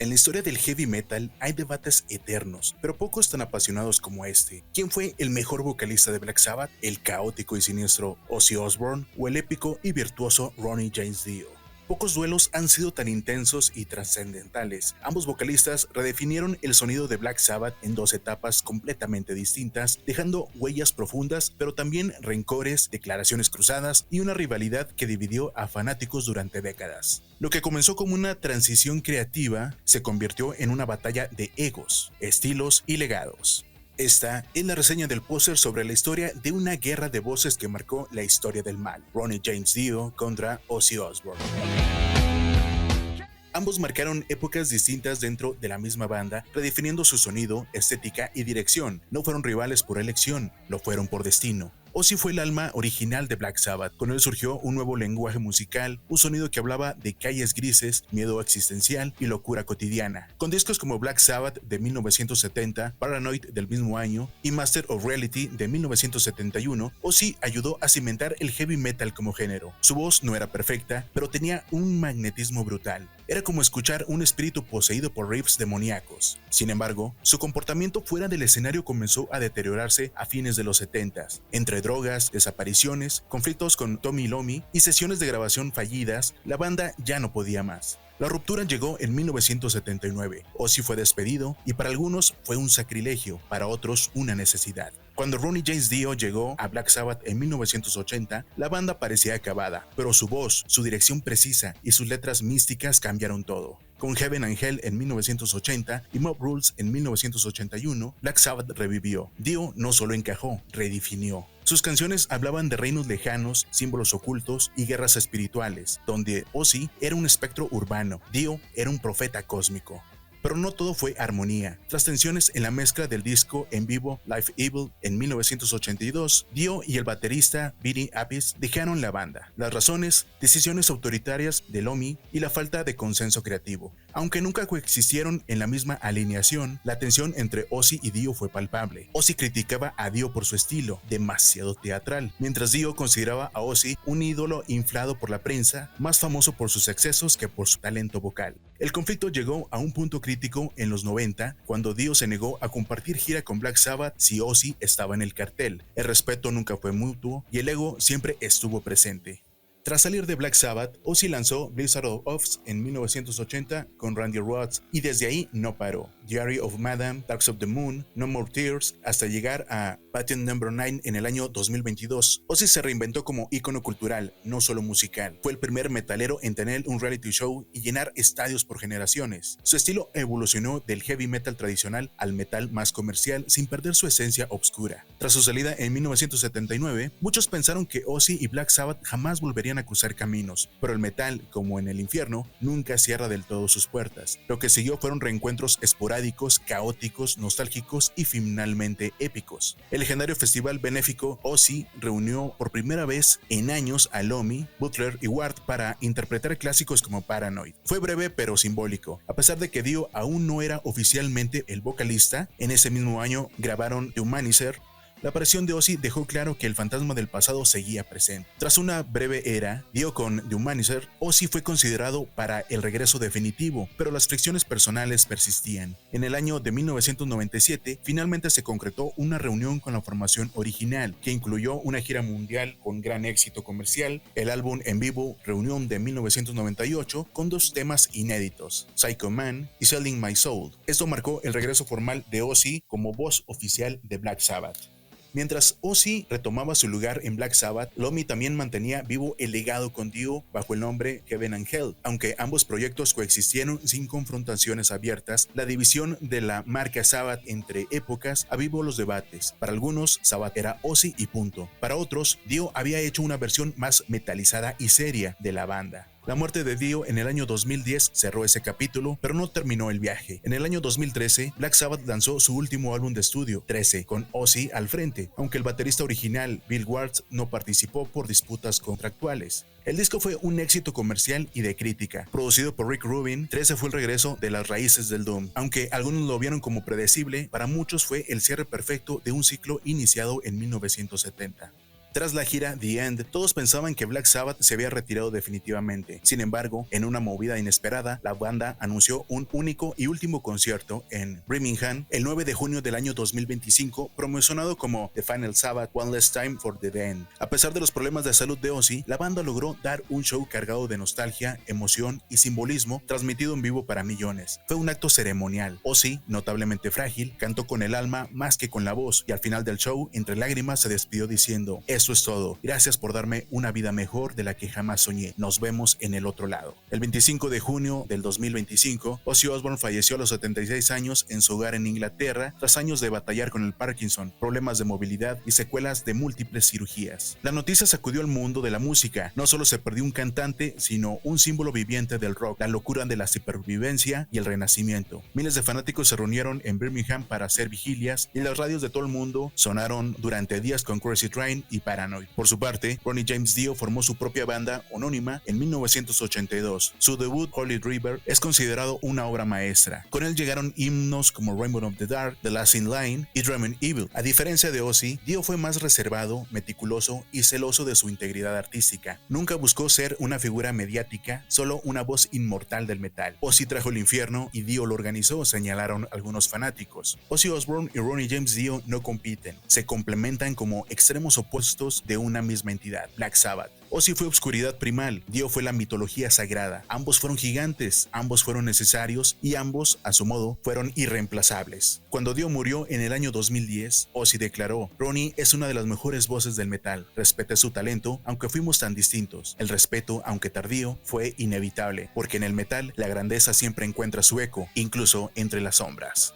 En la historia del heavy metal hay debates eternos, pero pocos tan apasionados como este. ¿Quién fue el mejor vocalista de Black Sabbath? ¿El caótico y siniestro Ozzy Osbourne o el épico y virtuoso Ronnie James Dio? Pocos duelos han sido tan intensos y trascendentales. Ambos vocalistas redefinieron el sonido de Black Sabbath en dos etapas completamente distintas, dejando huellas profundas, pero también rencores, declaraciones cruzadas y una rivalidad que dividió a fanáticos durante décadas. Lo que comenzó como una transición creativa se convirtió en una batalla de egos, estilos y legados. Esta es la reseña del póster sobre la historia de una guerra de voces que marcó la historia del mal. Ronnie James Dio contra Ozzy Osbourne. Ambos marcaron épocas distintas dentro de la misma banda, redefiniendo su sonido, estética y dirección. No fueron rivales por elección, lo fueron por destino. Ozzy fue el alma original de Black Sabbath. Con él surgió un nuevo lenguaje musical, un sonido que hablaba de calles grises, miedo existencial y locura cotidiana. Con discos como Black Sabbath de 1970, Paranoid del mismo año y Master of Reality de 1971, Ozzy ayudó a cimentar el heavy metal como género. Su voz no era perfecta, pero tenía un magnetismo brutal. Era como escuchar un espíritu poseído por riffs demoníacos. Sin embargo, su comportamiento fuera del escenario comenzó a deteriorarse a fines de los 70s. Entre drogas, desapariciones, conflictos con Tommy Iommi y sesiones de grabación fallidas, la banda ya no podía más. La ruptura llegó en 1979. Ozzy fue despedido y para algunos fue un sacrilegio, para otros una necesidad. Cuando Ronnie James Dio llegó a Black Sabbath en 1980, la banda parecía acabada, pero su voz, su dirección precisa y sus letras místicas cambiaron todo. Con Heaven and Hell en 1980 y Mob Rules en 1981, Black Sabbath revivió. Dio no solo encajó, redefinió. Sus canciones hablaban de reinos lejanos, símbolos ocultos y guerras espirituales, donde Ozzy era un espectro urbano, Dio era un profeta cósmico. Pero no todo fue armonía. Tras tensiones en la mezcla del disco en vivo Live Evil en 1982, Dio y el baterista Vinny Appice dejaron la banda. Las razones, decisiones autoritarias de Iommi y la falta de consenso creativo. Aunque nunca coexistieron en la misma alineación, la tensión entre Ozzy y Dio fue palpable. Ozzy criticaba a Dio por su estilo, demasiado teatral, mientras Dio consideraba a Ozzy un ídolo inflado por la prensa, más famoso por sus excesos que por su talento vocal. El conflicto llegó a un punto crítico en los 90, cuando Dio se negó a compartir gira con Black Sabbath si Ozzy estaba en el cartel. El respeto nunca fue mutuo y el ego siempre estuvo presente. Tras salir de Black Sabbath, Ozzy lanzó Blizzard of Oz en 1980 con Randy Rhoads y desde ahí no paró. Diary of Madame, Dark of the Moon, No More Tears, hasta llegar a Patent No. 9 en el año 2022. Ozzy se reinventó como ícono cultural, no solo musical. Fue el primer metalero en tener un reality show y llenar estadios por generaciones. Su estilo evolucionó del heavy metal tradicional al metal más comercial sin perder su esencia obscura. Tras su salida en 1979, muchos pensaron que Ozzy y Black Sabbath jamás volverían a cruzar caminos, pero el metal, como en el infierno, nunca cierra del todo sus puertas. Lo que siguió fueron reencuentros esporádicos, caóticos, nostálgicos y finalmente épicos. El legendario festival benéfico Ozzy reunió por primera vez en años a Iommi, Butler y Ward para interpretar clásicos como Paranoid. Fue breve pero simbólico. A pesar de que Dio aún no era oficialmente el vocalista, en ese mismo año grabaron The Humanizer. La aparición de Ozzy dejó claro que el fantasma del pasado seguía presente. Tras una breve era, Dio con The Humanizer, Ozzy fue considerado para el regreso definitivo, pero las fricciones personales persistían. En el año de 1997, finalmente se concretó una reunión con la formación original, que incluyó una gira mundial con gran éxito comercial, el álbum en vivo Reunión de 1998, con dos temas inéditos, Psycho Man y Selling My Soul. Esto marcó el regreso formal de Ozzy como voz oficial de Black Sabbath. Mientras Ozzy retomaba su lugar en Black Sabbath, Iommi también mantenía vivo el legado con Dio bajo el nombre Heaven and Hell. Aunque ambos proyectos coexistieron sin confrontaciones abiertas, la división de la marca Sabbath entre épocas avivó los debates. Para algunos, Sabbath era Ozzy y punto. Para otros, Dio había hecho una versión más metalizada y seria de la banda. La muerte de Dio en el año 2010 cerró ese capítulo, pero no terminó el viaje. En el año 2013, Black Sabbath lanzó su último álbum de estudio, 13, con Ozzy al frente, aunque el baterista original, Bill Ward, no participó por disputas contractuales. El disco fue un éxito comercial y de crítica. Producido por Rick Rubin, 13 fue el regreso de las raíces del doom. Aunque algunos lo vieron como predecible, para muchos fue el cierre perfecto de un ciclo iniciado en 1970. Tras la gira The End, todos pensaban que Black Sabbath se había retirado definitivamente. Sin embargo, en una movida inesperada, la banda anunció un único y último concierto en Birmingham el 9 de junio del año 2025, promocionado como The Final Sabbath, One Last Time for the End. A pesar de los problemas de salud de Ozzy, la banda logró dar un show cargado de nostalgia, emoción y simbolismo, transmitido en vivo para millones. Fue un acto ceremonial. Ozzy, notablemente frágil, cantó con el alma más que con la voz, y al final del show, entre lágrimas, se despidió diciendo: "Eso es todo. Gracias por darme una vida mejor de la que jamás soñé. Nos vemos en el otro lado". El 25 de junio del 2025, Ozzy Osbourne falleció a los 76 años en su hogar en Inglaterra, tras años de batallar con el Parkinson, problemas de movilidad y secuelas de múltiples cirugías. La noticia sacudió al mundo de la música. No solo se perdió un cantante, sino un símbolo viviente del rock, la locura de la supervivencia y el renacimiento. Miles de fanáticos se reunieron en Birmingham para hacer vigilias, y las radios de todo el mundo sonaron durante días con Crazy Train y Paranoid. Por su parte, Ronnie James Dio formó su propia banda homónima en 1982. Su debut, Holy River, es considerado una obra maestra. Con él llegaron himnos como Rainbow of the Dark, The Last in Line y Dreamin' Evil. A diferencia de Ozzy, Dio fue más reservado, meticuloso y celoso de su integridad artística. Nunca buscó ser una figura mediática, solo una voz inmortal del metal. Ozzy trajo el infierno y Dio lo organizó, señalaron algunos fanáticos. Ozzy Osbourne y Ronnie James Dio no compiten, se complementan como extremos opuestos de una misma entidad, Black Sabbath. Ozzy fue obscuridad primal, Dio fue la mitología sagrada. Ambos fueron gigantes, ambos fueron necesarios y ambos, a su modo, fueron irreemplazables. Cuando Dio murió en el año 2010, Ozzy declaró: "Ronnie es una de las mejores voces del metal. Respeté su talento, aunque fuimos tan distintos. El respeto, aunque tardío, fue inevitable, porque en el metal la grandeza siempre encuentra su eco, incluso entre las sombras".